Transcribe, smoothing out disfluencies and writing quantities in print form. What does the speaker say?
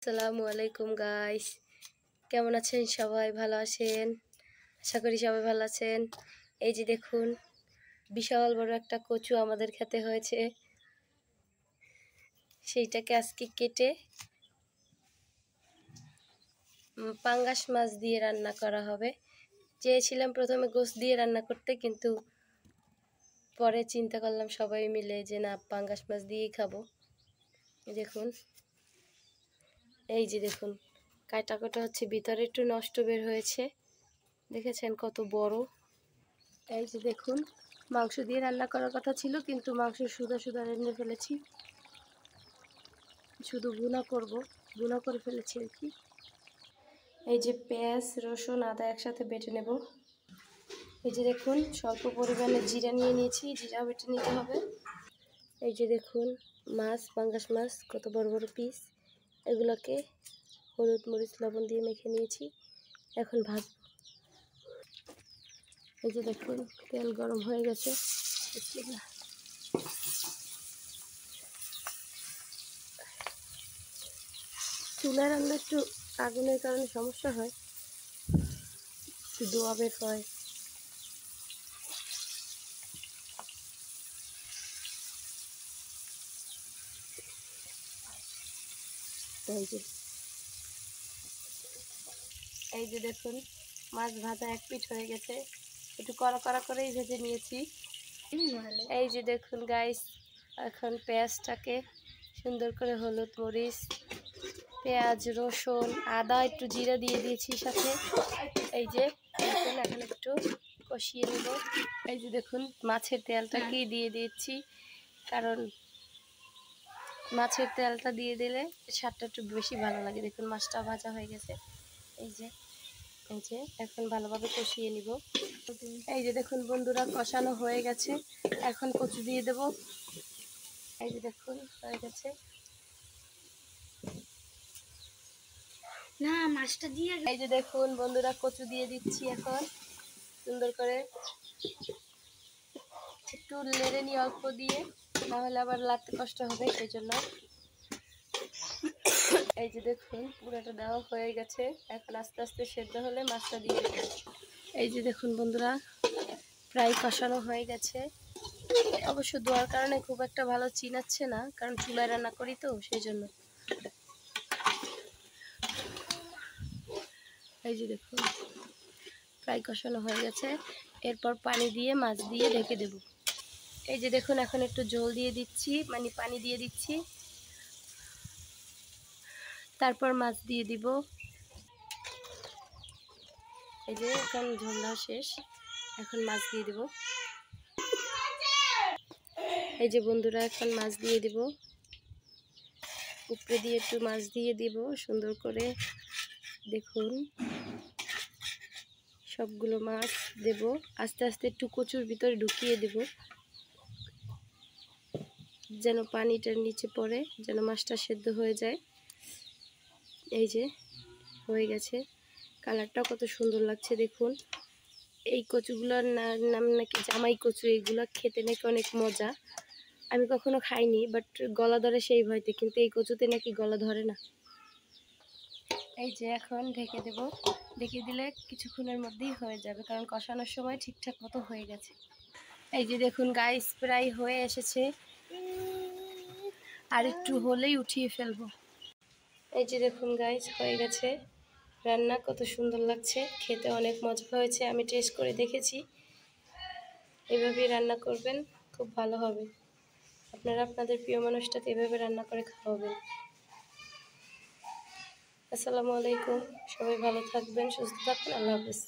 আসসালামু আলাইকুম গাইস, কেমন আছেন সবাই? ভালো আছেন? আশা করি সবাই ভালো আছেন। এই যে দেখুন, বিশাল বড় একটা কচু আমাদের খেতে হয়েছে। সেইটাকে আজকে কেটে পাঙ্গাস মাছ দিয়ে রান্না করা হবে। চেয়েছিলাম প্রথমে গোশ দিয়ে রান্না করতে, কিন্তু পরে চিন্তা করলাম সবাই মিলে যে না, পাঙ্গাস মাছ দিয়েই খাবো। দেখুন, এই যে দেখুন, কাটা হচ্ছে, ভিতরে একটু নষ্ট বের হয়েছে। দেখেছেন কত বড়? এই যে দেখুন, মাংস দিয়ে রান্না করার কথা ছিল, কিন্তু মাংস সুদা রেঁধে ফেলেছি। শুধু ভুনা করব, ভুনা করে ফেলেছি আর কি। এই যে পেঁয়াজ, রসুন, আদা একসাথে বেটে নেব। এই যে দেখুন, স্বল্প পরিমাণে জিরা নিয়ে নিয়েছি, জিরা বেটে নিতে হবে। এই যে দেখুন, মাছ, পাঙ্গাস মাছ কত বড় বড় পিস। এগুলোকে হলুদ মরিচ লবণ দিয়ে মেখে নিয়েছি, এখন ভাজবো। এই যে দেখুন, তেল গরম হয়ে গেছে। চুলায় রান্না একটু আগুনের কারণে সমস্যা হয়, একটু ধোঁয়া বের হয়। এই যে দেখুন, মাছ ভাজা এক পিঠ হয়ে গেছে, একটু কড়া করেই ভেজে নিয়েছি। এই যে দেখুন গাইস, এখন পেঁয়াজটাকে সুন্দর করে হলুদ মরিচ, পেঁয়াজ, রসুন, আদা, একটু জিরা দিয়ে দিয়েছি সাথে। এই যে দেখুন, এখন একটু কষিয়ে নেব। এই যে দেখুন, মাছের তেলটাকেই দিয়ে দিচ্ছি, কারণ মাছের তেলটা দিয়ে দিলে স্বাদটা একটু বেশি ভালো লাগে। দেখুন, মাছটা ভাজা হয়ে গেছে। এই যে এখন ভালোভাবে কষিয়ে নিব। এই যে দেখুন বন্ধুরা, কষানো হয়ে গেছে, এখন কচু দিয়ে দেব। এই যে দেখুন, হয়ে গেছে। না, মাছটা দিয়ে, এই যে দেখুন বন্ধুরা, কচু দিয়ে দিচ্ছি এখন সুন্দর করে। একটু নেড়ে নিই অল্প দিয়ে, নাহলে আবার লাগতে কষ্ট হবে, সেই জন্য। এই যে দেখুন, পুরোটা দেওয়া হয়ে গেছে, এখন আস্তে আস্তে সেদ্ধ হলে মাছটা দিয়ে দেব। এই যে দেখুন বন্ধুরা, প্রায় কষানো হয়ে গেছে। অবশ্য ধোয়ার কারণে খুব একটা ভালো চিনাচ্ছে না, কারণ চুলায় রান্না করি তো, সেই জন্য। এই যে দেখুন, প্রায় কষানো হয়ে গেছে। এরপর পানি দিয়ে মাছ দিয়ে ঢেকে দেব। এই যে দেখুন, এখন একটু ঝোল দিয়ে দিচ্ছি, মানে পানি দিয়ে দিচ্ছি, তারপর মাছ দিয়ে দিব। এই যে এখন ঝোল দেওয়া শেষ, এখন মাছ দিয়ে দেব। এই যে বন্ধুরা, এখন মাছ দিয়ে দিব, উপরে দিয়ে একটু মাছ দিয়ে দিব সুন্দর করে। দেখুন, সবগুলো মাছ দেব, আস্তে আস্তে একটু কচুর ভিতরে ঢুকিয়ে দেব, যেন পানিটার নিচে পড়ে, যেন মাছটা সেদ্ধ হয়ে যায়। এই যে হয়ে গেছে, কালারটাও কত সুন্দর লাগছে দেখুন। এই কচুগুলোর নাম নাকি জামাই কচু, এইগুলো খেতে নাকি অনেক মজা। আমি কখনো খাইনি, বাট গলা ধরে সেই ভয়তে, কিন্তু এই কচুতে নাকি গলা ধরে না। এই যে এখন ঢেকে দেব, ঢেকে দিলে কিছুক্ষণের মধ্যেই হয়ে যাবে, কারণ কষানোর সময় ঠিকঠাক মতো হয়ে গেছে। এই যে দেখুন গাইস, প্রায় হয়ে এসেছে, আর একটু হলেই উঠিয়ে ফেলবো। এই যে দেখুন গাইস, হয়ে গেছে রান্না, কত সুন্দর লাগছে, খেতে অনেক মজা হয়েছে। আমি টেস্ট করে দেখেছি, এভাবেই রান্না করবেন, খুব ভালো হবে। আপনারা আপনাদের প্রিয় মানুষটাকে এভাবে রান্না করে খাওয়াবেন। আসসালামু আলাইকুম, সবাই ভালো থাকবেন, সুস্থ থাকবেন, আল্লাহ হাফেজ।